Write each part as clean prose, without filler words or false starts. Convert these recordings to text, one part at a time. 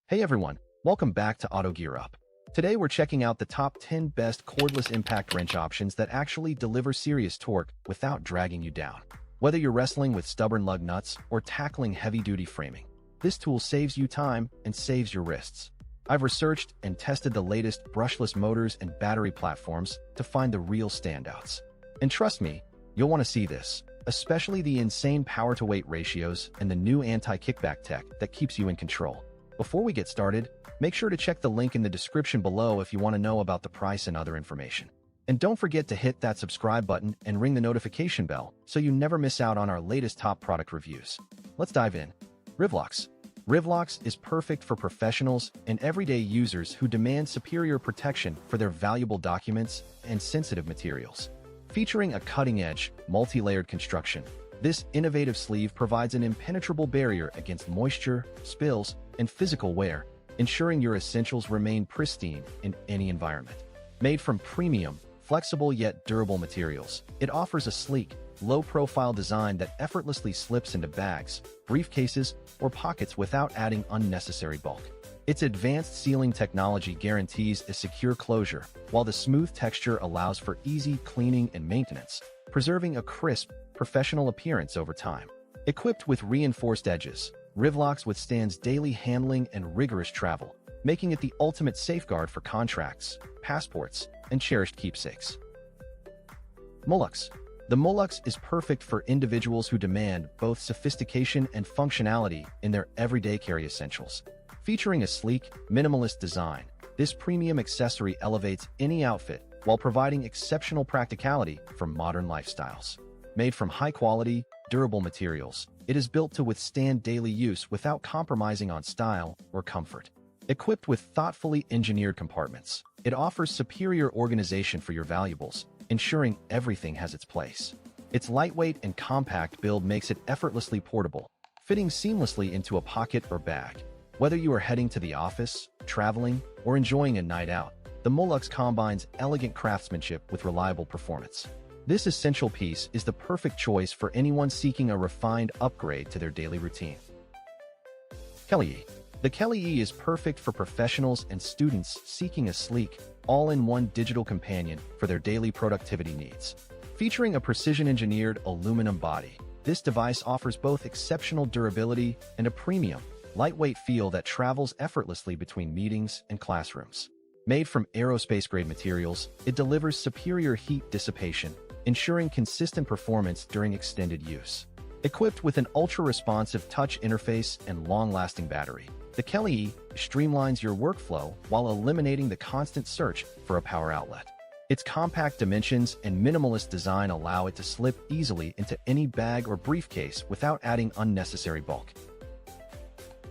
Hey everyone, welcome back to Auto Gear Up. Today we're checking out the top 10 best cordless impact wrench options that actually deliver serious torque without dragging you down. Whether you're wrestling with stubborn lug nuts or tackling heavy-duty framing, this tool saves you time and saves your wrists. I've researched and tested the latest brushless motors and battery platforms to find the real standouts. And trust me, you'll want to see this, especially the insane power-to-weight ratios and the new anti-kickback tech that keeps you in control. Before we get started, make sure to check the link in the description below if you want to know about the price and other information. And don't forget to hit that subscribe button and ring the notification bell so you never miss out on our latest top product reviews. Let's dive in. Rivlox. Rivlox is perfect for professionals and everyday users who demand superior protection for their valuable documents and sensitive materials. Featuring a cutting-edge, multi-layered construction, this innovative sleeve provides an impenetrable barrier against moisture, spills, and physical wear, ensuring your essentials remain pristine in any environment. Made from premium, flexible yet durable materials, it offers a sleek, low-profile design that effortlessly slips into bags, briefcases, or pockets without adding unnecessary bulk. Its advanced sealing technology guarantees a secure closure, while the smooth texture allows for easy cleaning and maintenance, preserving a crisp, professional appearance over time. Equipped with reinforced edges, Rivlox withstands daily handling and rigorous travel, making it the ultimate safeguard for contracts, passports, and cherished keepsakes. Muylux. The Muylux is perfect for individuals who demand both sophistication and functionality in their everyday carry essentials. Featuring a sleek, minimalist design, this premium accessory elevates any outfit while providing exceptional practicality for modern lifestyles. Made from high-quality, durable materials, it is built to withstand daily use without compromising on style or comfort. Equipped with thoughtfully engineered compartments, it offers superior organization for your valuables, ensuring everything has its place. Its lightweight and compact build makes it effortlessly portable, fitting seamlessly into a pocket or bag. Whether you are heading to the office, traveling, or enjoying a night out, the Muylux combines elegant craftsmanship with reliable performance. This essential piece is the perfect choice for anyone seeking a refined upgrade to their daily routine. Kelyee. The kelyee is perfect for professionals and students seeking a sleek, all-in-one digital companion for their daily productivity needs. Featuring a precision-engineered aluminum body, this device offers both exceptional durability and a premium, lightweight feel that travels effortlessly between meetings and classrooms. Made from aerospace-grade materials, it delivers superior heat dissipation, ensuring consistent performance during extended use. Equipped with an ultra-responsive touch interface and long-lasting battery, the kelyee streamlines your workflow while eliminating the constant search for a power outlet. Its compact dimensions and minimalist design allow it to slip easily into any bag or briefcase without adding unnecessary bulk.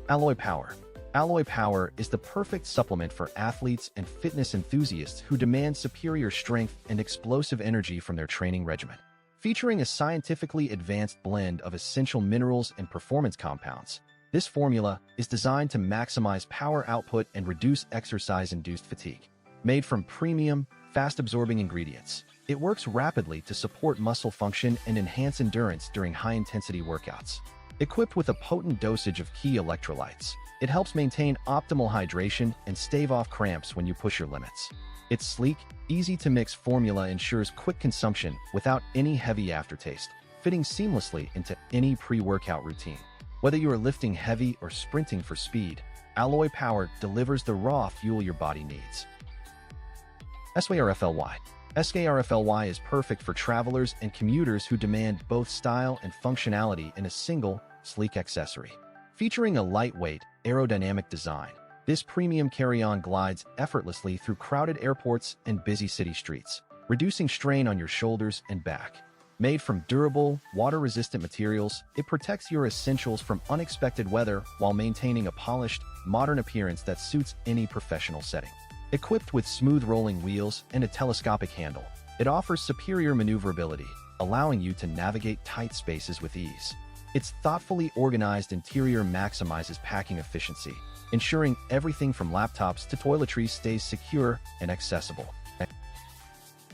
Alloy Power. Alloy Power is the perfect supplement for athletes and fitness enthusiasts who demand superior strength and explosive energy from their training regimen. Featuring a scientifically advanced blend of essential minerals and performance compounds, this formula is designed to maximize power output and reduce exercise-induced fatigue. Made from premium, fast-absorbing ingredients, it works rapidly to support muscle function and enhance endurance during high-intensity workouts. Equipped with a potent dosage of key electrolytes, it helps maintain optimal hydration and stave off cramps when you push your limits. Its sleek, easy-to-mix formula ensures quick consumption without any heavy aftertaste, fitting seamlessly into any pre-workout routine. Whether you are lifting heavy or sprinting for speed, Alloy Power delivers the raw fuel your body needs. SOARFLY. SOARFLY is perfect for travelers and commuters who demand both style and functionality in a single, sleek accessory. Featuring a lightweight, aerodynamic design, this premium carry-on glides effortlessly through crowded airports and busy city streets, reducing strain on your shoulders and back. Made from durable, water-resistant materials, it protects your essentials from unexpected weather while maintaining a polished, modern appearance that suits any professional setting. Equipped with smooth rolling wheels and a telescopic handle, it offers superior maneuverability, allowing you to navigate tight spaces with ease. Its thoughtfully organized interior maximizes packing efficiency, ensuring everything from laptops to toiletries stays secure and accessible.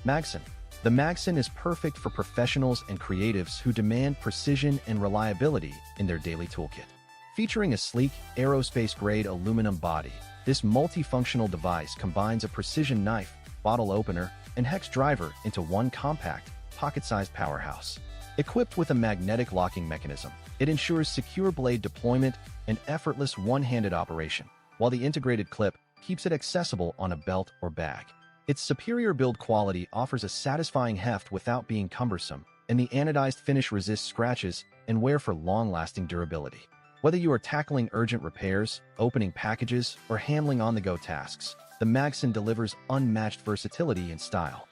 MAGSEN. The MAGSEN is perfect for professionals and creatives who demand precision and reliability in their daily toolkit. Featuring a sleek, aerospace-grade aluminum body, this multifunctional device combines a precision knife, bottle opener, and hex driver into one compact, pocket-sized powerhouse. Equipped with a magnetic locking mechanism, it ensures secure blade deployment and effortless one-handed operation, while the integrated clip keeps it accessible on a belt or bag. Its superior build quality offers a satisfying heft without being cumbersome, and the anodized finish resists scratches and wear for long-lasting durability. Whether you are tackling urgent repairs, opening packages, or handling on-the-go tasks, the MAGSEN delivers unmatched versatility and style.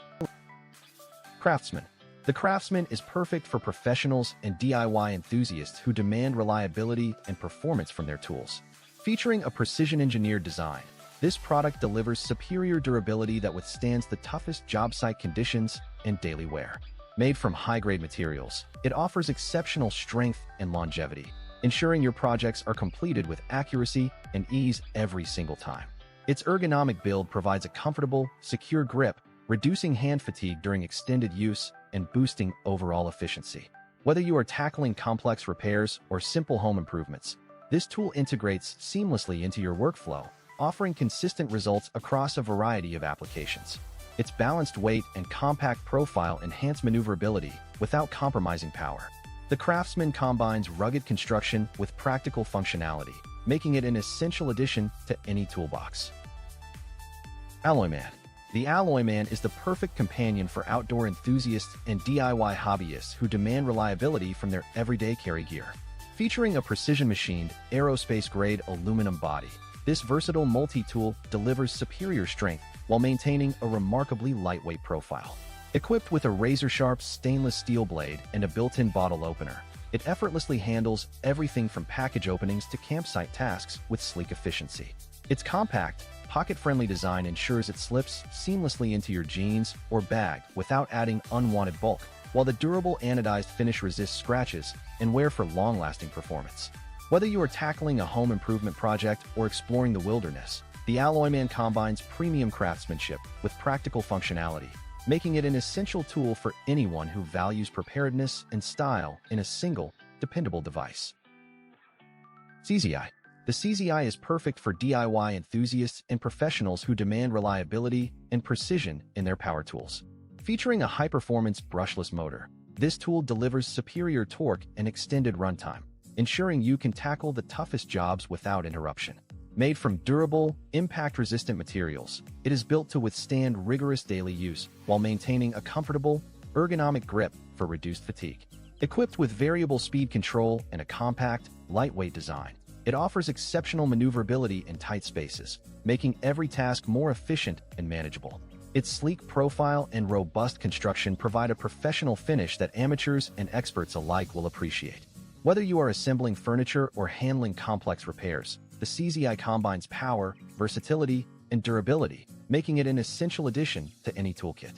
CRAFTSMAN. The CRAFTSMAN is perfect for professionals and DIY enthusiasts who demand reliability and performance from their tools. Featuring a precision-engineered design, this product delivers superior durability that withstands the toughest job site conditions and daily wear. Made from high-grade materials, it offers exceptional strength and longevity, ensuring your projects are completed with accuracy and ease every single time. Its ergonomic build provides a comfortable, secure grip, reducing hand fatigue during extended use and boosting overall efficiency. Whether you are tackling complex repairs or simple home improvements, this tool integrates seamlessly into your workflow, offering consistent results across a variety of applications. Its balanced weight and compact profile enhance maneuverability without compromising power. The CRAFTSMAN combines rugged construction with practical functionality, making it an essential addition to any toolbox. Alloyman. The Alloyman is the perfect companion for outdoor enthusiasts and DIY hobbyists who demand reliability from their everyday carry gear. Featuring a precision-machined, aerospace-grade aluminum body, this versatile multi-tool delivers superior strength while maintaining a remarkably lightweight profile. Equipped with a razor-sharp stainless steel blade and a built-in bottle opener, it effortlessly handles everything from package openings to campsite tasks with sleek efficiency. Its compact, pocket-friendly design ensures it slips seamlessly into your jeans or bag without adding unwanted bulk, while the durable anodized finish resists scratches and wear for long-lasting performance. Whether you are tackling a home improvement project or exploring the wilderness, the Alloyman combines premium craftsmanship with practical functionality, making it an essential tool for anyone who values preparedness and style in a single, dependable device. Seesii. The Seesii is perfect for DIY enthusiasts and professionals who demand reliability and precision in their power tools. Featuring a high-performance brushless motor, this tool delivers superior torque and extended runtime, ensuring you can tackle the toughest jobs without interruption. Made from durable, impact-resistant materials, it is built to withstand rigorous daily use while maintaining a comfortable, ergonomic grip for reduced fatigue. Equipped with variable speed control and a compact, lightweight design, it offers exceptional maneuverability in tight spaces, making every task more efficient and manageable. Its sleek profile and robust construction provide a professional finish that amateurs and experts alike will appreciate. Whether you are assembling furniture or handling complex repairs, the Seesii combines power, versatility, and durability, making it an essential addition to any toolkit.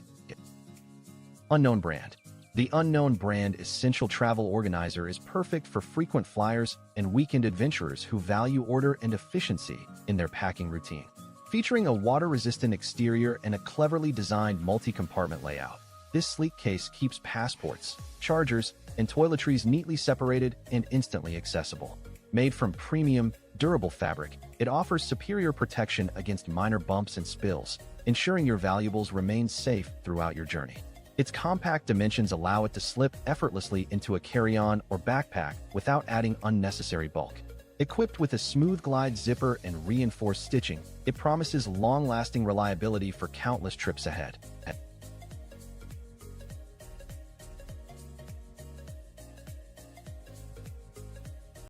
Unknown brand. The Unknown brand Essential Travel Organizer is perfect for frequent flyers and weekend adventurers who value order and efficiency in their packing routine. Featuring a water-resistant exterior and a cleverly designed multi-compartment layout, this sleek case keeps passports, chargers, and toiletries neatly separated and instantly accessible. Made from premium, durable fabric, it offers superior protection against minor bumps and spills, ensuring your valuables remain safe throughout your journey. Its compact dimensions allow it to slip effortlessly into a carry-on or backpack without adding unnecessary bulk. Equipped with a smooth glide zipper and reinforced stitching, it promises long-lasting reliability for countless trips ahead.